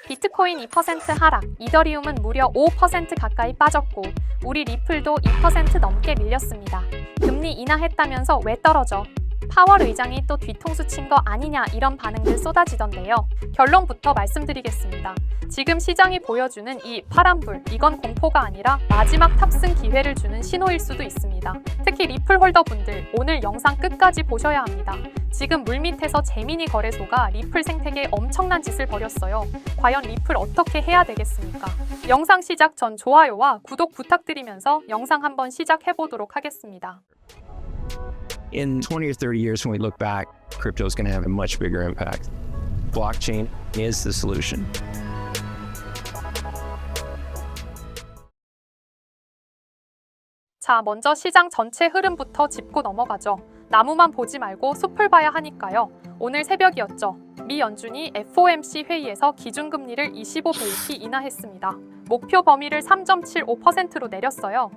비트코인 2% 하락, 이더리움은 무려 5% 가까이 빠졌고 우리 리플도 2% 넘게 밀렸습니다. 금리 인하했다면서 왜 떨어져? 파월 의장이 또 뒤통수 친 거 아니냐 이런 반응들 쏟아지던데요. 결론부터 말씀드리겠습니다. 지금 시장이 보여주는 이 파란불, 이건 공포가 아니라 마지막 탑승 기회를 주는 신호일 수도 있습니다. 특히 리플 홀더분들 오늘 영상 끝까지 보셔야 합니다. 지금 물밑에서 재미니 거래소가 리플 생태계에 엄청난 짓을 벌였어요. 과연 리플 어떻게 해야 되겠습니까? 영상 시작 전 좋아요와 구독 부탁드리면서 영상 한번 시작해 보도록 하겠습니다. In 20 or 30 years, when we look back, crypto is going to have a much bigger impact. Blockchain is the solution. 자, 먼저 시장 전체 흐름부터 짚고 넘어가죠. 나무만 보지 말고 숲을 봐야 하니까요. 오늘 새벽이었죠. 미 연준이 FOMC 회의에서 기준금리를 25bp 인하했습니다. 목표 범위를 3.75%로 내렸어요.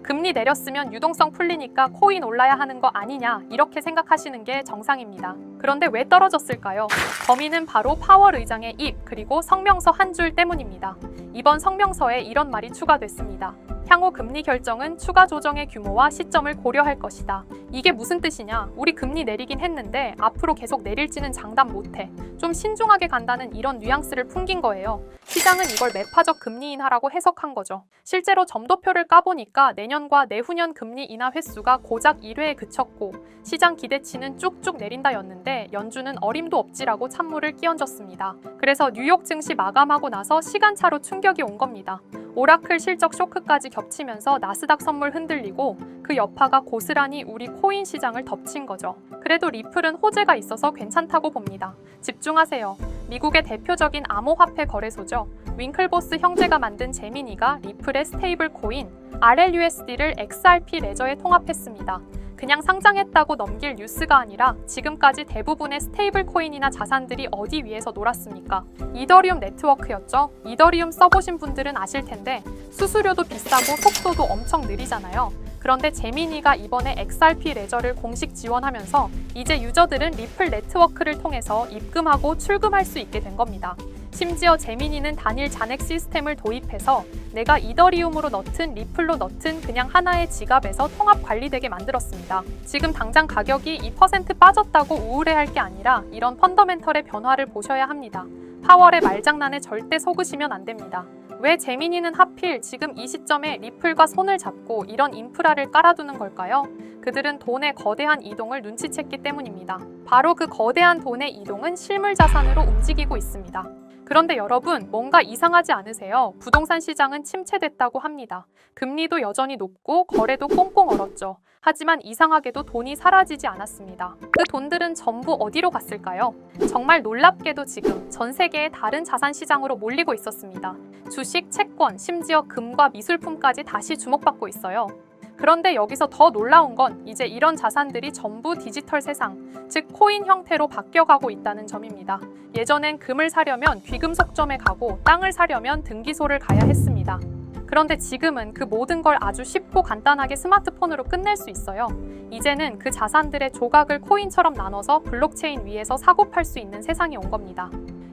금리 내렸으면 유동성 풀리니까 코인 올라야 하는 거 아니냐 이렇게 생각하시는 게 정상입니다. 그런데 왜 떨어졌을까요? 범인은 바로 파월 의장의 입 그리고 성명서 한 줄 때문입니다. 이번 성명서에 이런 말이 추가됐습니다. 향후 금리 결정은 추가 조정의 규모와 시점을 고려할 것이다. 이게 무슨 뜻이냐? 우리 금리 내리긴 했는데 앞으로 계속 내릴지는 장담 못해. 좀 신중하게 간다는 이런 뉘앙스를 풍긴 거예요. 시장은 이걸 매파적 금리 인하라고 해석한 거죠. 실제로 점도표를 까보니까 내년과 내후년 금리 인하 횟수가 고작 1회에 그쳤고 시장 기대치는 쭉쭉 내린다였는데 연준은 어림도 없지라고 찬물을 끼얹었습니다. 그래서 뉴욕 증시 마감하고 나서 시간차로 충격이 온 겁니다. 오라클 실적 쇼크까지 겹치면서 나스닥 선물 흔들리고 그 여파가 고스란히 우리 코인 시장을 덮친 거죠. 그래도 리플은 호재가 있어서 괜찮다고 봅니다. 집중하세요. 미국의 대표적인 암호화폐 거래소죠. 윙클보스 형제가 만든 제미니가 리플의 스테이블 코인 RLUSD를 XRP 레저에 통합했습니다. 그냥 상장했다고 넘길 뉴스가 아니라 지금까지 대부분의 스테이블 코인이나 자산들이 어디 위에서 놀았습니까? 이더리움 네트워크였죠. 이더리움 써보신 분들은 아실 텐데 수수료도 비싸고 속도도 엄청 느리잖아요. 그런데 제미니가 이번에 XRP 레저를 공식 지원하면서 이제 유저들은 리플 네트워크를 통해서 입금하고 출금할 수 있게 된 겁니다. 심지어 제미니는 단일 잔액 시스템을 도입해서 내가 이더리움으로 넣든 리플로 넣든 그냥 하나의 지갑에서 통합 관리되게 만들었습니다. 지금 당장 가격이 2% 빠졌다고 우울해할 게 아니라 이런 펀더멘털의 변화를 보셔야 합니다. 파월의 말장난에 절대 속으시면 안 됩니다. 왜 제미니는 하필 지금 이 시점에 리플과 손을 잡고 이런 인프라를 깔아두는 걸까요? 그들은 돈의 거대한 이동을 눈치챘기 때문입니다. 바로 그 거대한 돈의 이동은 실물 자산으로 움직이고 있습니다. 그런데 여러분, 뭔가 이상하지 않으세요? 부동산 시장은 침체됐다고 합니다. 금리도 여전히 높고 거래도 꽁꽁 얼었죠. 하지만 이상하게도 돈이 사라지지 않았습니다. 그 돈들은 전부 어디로 갔을까요? 정말 놀랍게도 지금 전 세계의 다른 자산 시장으로 몰리고 있었습니다. 주식, 채권, 심지어 금과 미술품까지 다시 주목받고 있어요. 그런데 여기서 더 놀라운 건 이제 이런 자산들이 전부 디지털 세상, 즉 코인 형태로 바뀌어가고 있다는 점입니다. 예전엔 금을 사려면 귀금속점에 가고 땅을 사려면 등기소를 가야 했습니다. 그런데 지금은 그 모든 걸 아주 쉽고 간단하게 스마트폰으로 끝낼 수 있어요. 이제는 그 자산들의 조각을 코인처럼 나눠서 블록체인 위에서 사고 팔 수 있는 세상이 온 겁니다.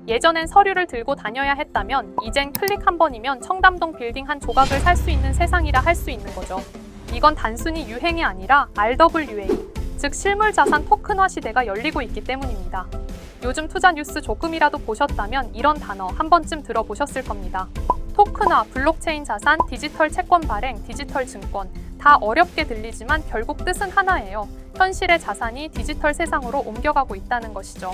예전엔 서류를 들고 다녀야 했다면 이젠 클릭 한 번이면 청담동 빌딩 한 조각을 살 수 있는 세상이라 할 수 있는 거죠. 이건 단순히 유행이 아니라 RWA, 즉 실물자산 토큰화 시대가 열리고 있기 때문입니다. 요즘 투자 뉴스 조금이라도 보셨다면 이런 단어 한 번쯤 들어보셨을 겁니다. 토큰화, 블록체인 자산, 디지털 채권 발행, 디지털 증권 다 어렵게 들리지만 결국 뜻은 하나예요. 현실의 자산이 디지털 세상으로 옮겨가고 있다는 것이죠.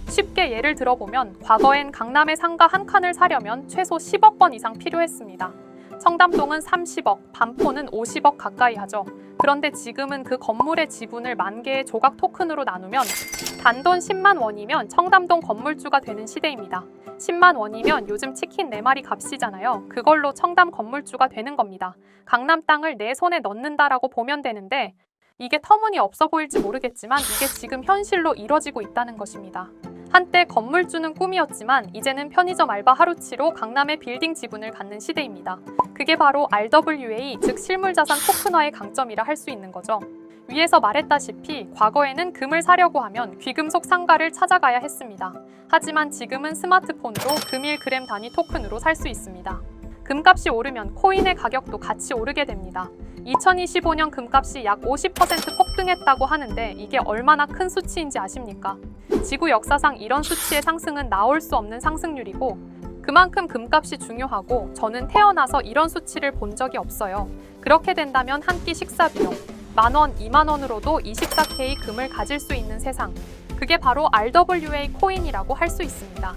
쉽게 예를 들어보면 과거엔 강남의 상가 한 칸을 사려면 최소 10억 원 이상 필요했습니다. 청담동은 30억, 반포는 50억 가까이 하죠. 그런데 지금은 그 건물의 지분을 만 개의 조각 토큰으로 나누면 단돈 10만 원이면 청담동 건물주가 되는 시대입니다. 10만 원이면 요즘 치킨 4마리 값이잖아요. 그걸로 청담 건물주가 되는 겁니다. 강남 땅을 내 손에 넣는다라고 보면 되는데 이게 터무니없어 보일지 모르겠지만 이게 지금 현실로 이뤄지고 있다는 것입니다. 한때 건물주는 꿈이었지만 이제는 편의점 알바 하루치로 강남의 빌딩 지분을 갖는 시대입니다. 그게 바로 RWA, 즉 실물자산 토큰화의 강점이라 할 수 있는 거죠. 위에서 말했다시피 과거에는 금을 사려고 하면 귀금속 상가를 찾아가야 했습니다. 하지만 지금은 스마트폰으로 금 1g 단위 토큰으로 살 수 있습니다. 금값이 오르면 코인의 가격도 같이 오르게 됩니다. 2025년 금값이 약 50% 폭등했다고 하는데 이게 얼마나 큰 수치인지 아십니까? 지구 역사상 이런 수치의 상승은 나올 수 없는 상승률이고 그만큼 금값이 중요하고 저는 태어나서 이런 수치를 본 적이 없어요. 그렇게 된다면 한 끼 식사 비용 10,000원, 20,000원으로도 24K 금을 가질 수 있는 세상. 그게 바로 RWA 코인이라고 할 수 있습니다.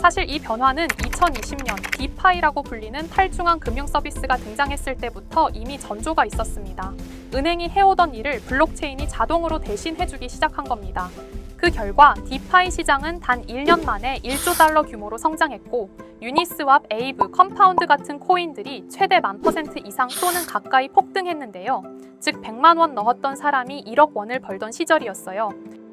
사실 이 변화는 2020년 디파이라고 불리는 탈중앙 금융 서비스가 등장했을 때부터 이미 전조가 있었습니다. 은행이 해오던 일을 블록체인이 자동으로 대신해주기 시작한 겁니다. 그 결과 디파이 시장은 단 1년 만에 1조 달러 규모로 성장했고 유니스왑, 에이브, 컴파운드 같은 코인들이 최대 10,000% 이상 또는 가까이 폭등했는데요. 즉 100만 원 넣었던 사람이 1억 원을 벌던 시절이었어요.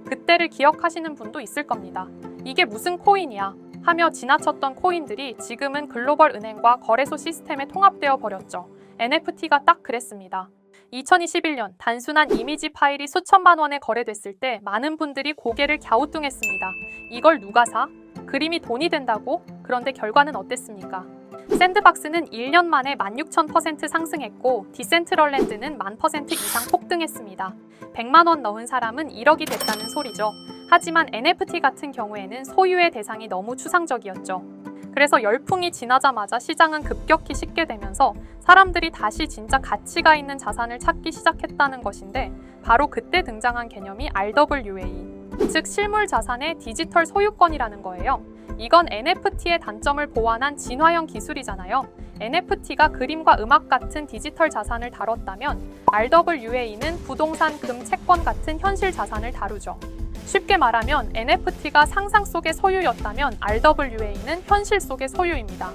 그때를 기억하시는 분도 있을 겁니다. 이게 무슨 코인이야? 하며 지나쳤던 코인들이 지금은 글로벌 은행과 거래소 시스템에 통합되어 버렸죠. NFT가 딱 그랬습니다. 2021년 단순한 이미지 파일이 수천만 원에 거래됐을 때 많은 분들이 고개를 갸우뚱했습니다. 이걸 누가 사? 그림이 돈이 된다고? 그런데 결과는 어땠습니까? 샌드박스는 1년 만에 16,000% 상승했고 디센트럴랜드는 10,000% 이상 폭등했습니다. 100만 원 넣은 사람은 1억이 됐다는 소리죠. 하지만 NFT 같은 경우에는 소유의 대상이 너무 추상적이었죠. 그래서 열풍이 지나자마자 시장은 급격히 식게 되면서 사람들이 다시 진짜 가치가 있는 자산을 찾기 시작했다는 것인데 바로 그때 등장한 개념이 RWA, 즉 실물 자산의 디지털 소유권이라는 거예요. 이건 NFT의 단점을 보완한 진화형 기술이잖아요. NFT가 그림과 음악 같은 디지털 자산을 다뤘다면 RWA는 부동산, 금, 채권 같은 현실 자산을 다루죠. 쉽게 말하면 NFT가 상상 속의 소유였다면 RWA는 현실 속의 소유입니다.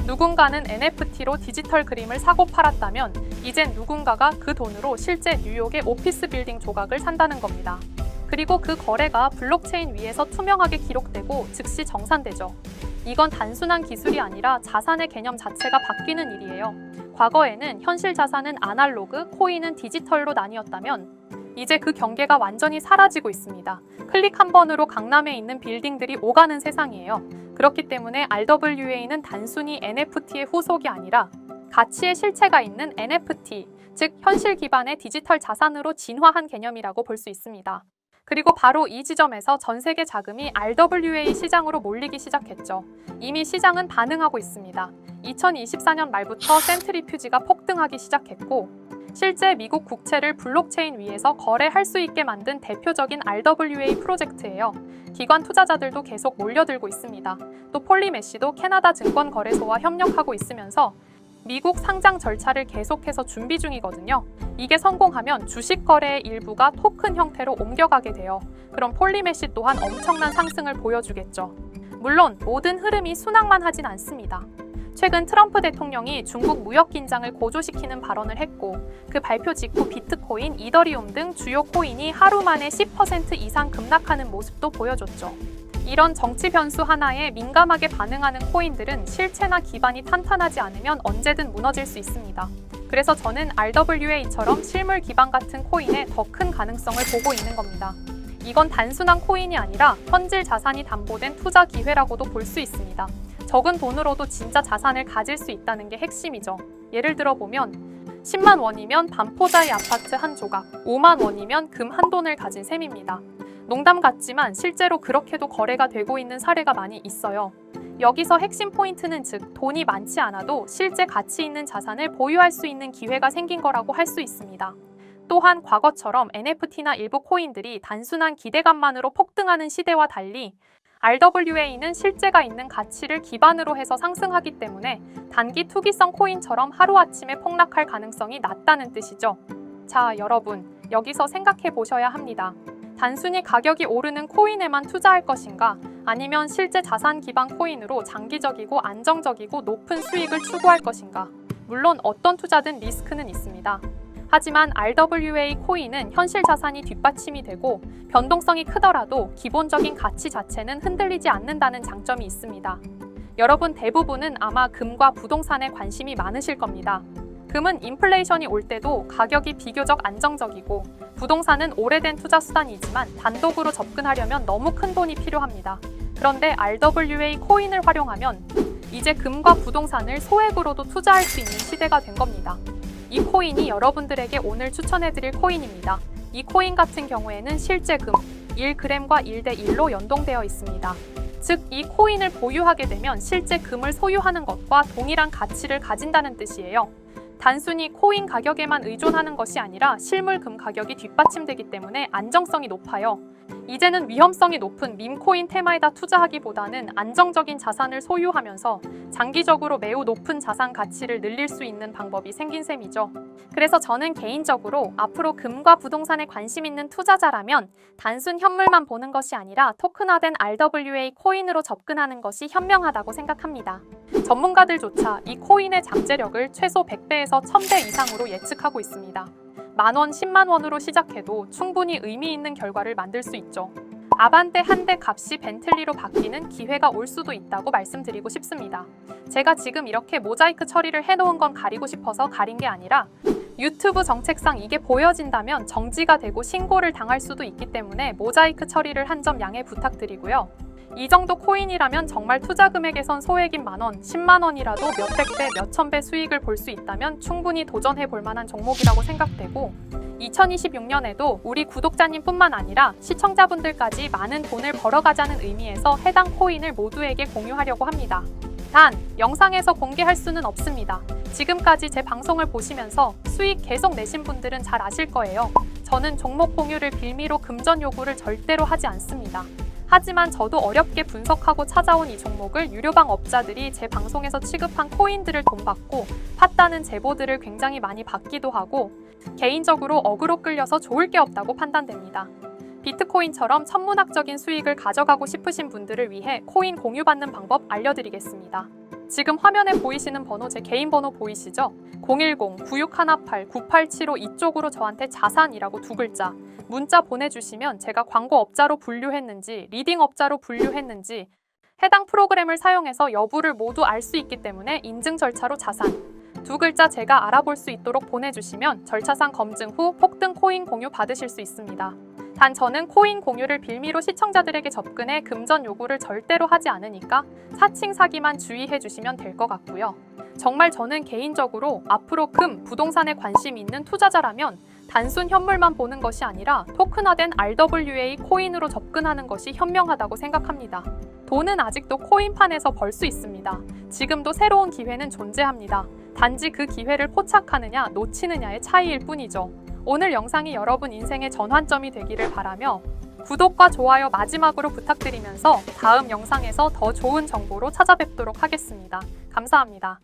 누군가는 NFT로 디지털 그림을 사고 팔았다면 이젠 누군가가 그 돈으로 실제 뉴욕의 오피스 빌딩 조각을 산다는 겁니다. 그리고 그 거래가 블록체인 위에서 투명하게 기록되고 즉시 정산되죠. 이건 단순한 기술이 아니라 자산의 개념 자체가 바뀌는 일이에요. 과거에는 현실 자산은 아날로그, 코인은 디지털로 나뉘었다면 이제 그 경계가 완전히 사라지고 있습니다. 클릭 한 번으로 강남에 있는 빌딩들이 오가는 세상이에요. 그렇기 때문에 RWA는 단순히 NFT의 후속이 아니라 가치의 실체가 있는 NFT, 즉 현실 기반의 디지털 자산으로 진화한 개념이라고 볼 수 있습니다. 그리고 바로 이 지점에서 전 세계 자금이 RWA 시장으로 몰리기 시작했죠. 이미 시장은 반응하고 있습니다. 2024년 말부터 센트리퓨지가 폭등하기 시작했고 실제 미국 국채를 블록체인 위에서 거래할 수 있게 만든 대표적인 RWA 프로젝트예요. 기관 투자자들도 계속 몰려들고 있습니다. 또 폴리메시도 캐나다 증권거래소와 협력하고 있으면서 미국 상장 절차를 계속해서 준비 중이거든요. 이게 성공하면 주식 거래의 일부가 토큰 형태로 옮겨가게 돼요. 그럼 폴리메시 또한 엄청난 상승을 보여주겠죠. 물론 모든 흐름이 순항만 하진 않습니다. 최근 트럼프 대통령이 중국 무역 긴장을 고조시키는 발언을 했고 그 발표 직후 비트코인, 이더리움 등 주요 코인이 하루 만에 10% 이상 급락하는 모습도 보여줬죠. 이런 정치 변수 하나에 민감하게 반응하는 코인들은 실체나 기반이 탄탄하지 않으면 언제든 무너질 수 있습니다. 그래서 저는 RWA처럼 실물 기반 같은 코인에 더 큰 가능성을 보고 있는 겁니다. 이건 단순한 코인이 아니라 현질 자산이 담보된 투자 기회라고도 볼 수 있습니다. 적은 돈으로도 진짜 자산을 가질 수 있다는 게 핵심이죠. 예를 들어 보면 10만 원이면 반포자의 아파트 한 조각, 5만 원이면 금 한 돈을 가진 셈입니다. 농담 같지만 실제로 그렇게도 거래가 되고 있는 사례가 많이 있어요. 여기서 핵심 포인트는 즉 돈이 많지 않아도 실제 가치 있는 자산을 보유할 수 있는 기회가 생긴 거라고 할 수 있습니다. 또한 과거처럼 NFT나 일부 코인들이 단순한 기대감만으로 폭등하는 시대와 달리 RWA는 실제가 있는 가치를 기반으로 해서 상승하기 때문에 단기 투기성 코인처럼 하루아침에 폭락할 가능성이 낮다는 뜻이죠. 자, 여러분, 여기서 생각해 보셔야 합니다. 단순히 가격이 오르는 코인에만 투자할 것인가? 아니면 실제 자산 기반 코인으로 장기적이고 안정적이고 높은 수익을 추구할 것인가? 물론 어떤 투자든 리스크는 있습니다. 하지만 RWA 코인은 현실 자산이 뒷받침이 되고 변동성이 크더라도 기본적인 가치 자체는 흔들리지 않는다는 장점이 있습니다. 여러분 대부분은 아마 금과 부동산에 관심이 많으실 겁니다. 금은 인플레이션이 올 때도 가격이 비교적 안정적이고 부동산은 오래된 투자 수단이지만 단독으로 접근하려면 너무 큰 돈이 필요합니다. 그런데 RWA 코인을 활용하면 이제 금과 부동산을 소액으로도 투자할 수 있는 시대가 된 겁니다. 이 코인이 여러분들에게 오늘 추천해드릴 코인입니다. 이 코인 같은 경우에는 실제 금 1g과 1대1로 연동되어 있습니다. 즉, 이 코인을 보유하게 되면 실제 금을 소유하는 것과 동일한 가치를 가진다는 뜻이에요. 단순히 코인 가격에만 의존하는 것이 아니라 실물 금 가격이 뒷받침되기 때문에 안정성이 높아요. 이제는 위험성이 높은 밈코인 테마에다 투자하기보다는 안정적인 자산을 소유하면서 장기적으로 매우 높은 자산 가치를 늘릴 수 있는 방법이 생긴 셈이죠. 그래서 저는 개인적으로 앞으로 금과 부동산에 관심 있는 투자자라면 단순 현물만 보는 것이 아니라 토큰화된 RWA 코인으로 접근하는 것이 현명하다고 생각합니다. 전문가들조차 이 코인의 잠재력을 최소 100배에서 1000배 이상으로 예측하고 있습니다. 만원, 10만원으로 시작해도 충분히 의미 있는 결과를 만들 수 있죠. 아반떼 한 대 값이 벤틀리로 바뀌는 기회가 올 수도 있다고 말씀드리고 싶습니다. 제가 지금 이렇게 모자이크 처리를 해놓은 건 가리고 싶어서 가린 게 아니라 유튜브 정책상 이게 보여진다면 정지가 되고 신고를 당할 수도 있기 때문에 모자이크 처리를 한 점 양해 부탁드리고요. 이 정도 코인이라면 정말 투자 금액에선 소액인 만원, 10만원이라도 몇백 배, 몇천 배 수익을 볼 수 있다면 충분히 도전해 볼 만한 종목이라고 생각되고 2026년에도 우리 구독자님뿐만 아니라 시청자분들까지 많은 돈을 벌어가자는 의미에서 해당 코인을 모두에게 공유하려고 합니다. 단, 영상에서 공개할 수는 없습니다. 지금까지 제 방송을 보시면서 수익 계속 내신 분들은 잘 아실 거예요. 저는 종목 공유를 빌미로 금전 요구를 절대로 하지 않습니다. 하지만 저도 어렵게 분석하고 찾아온 이 종목을 유료방 업자들이 제 방송에서 취급한 코인들을 돈 받고 팠다는 제보들을 굉장히 많이 받기도 하고 개인적으로 어그로 끌려서 좋을 게 없다고 판단됩니다. 비트코인처럼 천문학적인 수익을 가져가고 싶으신 분들을 위해 코인 공유받는 방법 알려드리겠습니다. 지금 화면에 보이시는 번호 제 개인 번호 보이시죠? 010-9618-9875 이쪽으로 저한테 자산이라고 두 글자 문자 보내주시면 제가 광고 업자로 분류했는지 리딩 업자로 분류했는지 해당 프로그램을 사용해서 여부를 모두 알 수 있기 때문에 인증 절차로 자산 두 글자 제가 알아볼 수 있도록 보내주시면 절차상 검증 후 폭등 코인 공유 받으실 수 있습니다. 단 저는 코인 공유를 빌미로 시청자들에게 접근해 금전 요구를 절대로 하지 않으니까 사칭 사기만 주의해 주시면 될 것 같고요. 정말 저는 개인적으로 앞으로 금, 부동산에 관심이 있는 투자자라면 단순 현물만 보는 것이 아니라 토큰화된 RWA 코인으로 접근하는 것이 현명하다고 생각합니다. 돈은 아직도 코인판에서 벌 수 있습니다. 지금도 새로운 기회는 존재합니다. 단지 그 기회를 포착하느냐 놓치느냐의 차이일 뿐이죠. 오늘 영상이 여러분 인생의 전환점이 되기를 바라며 구독과 좋아요 마지막으로 부탁드리면서 다음 영상에서 더 좋은 정보로 찾아뵙도록 하겠습니다. 감사합니다.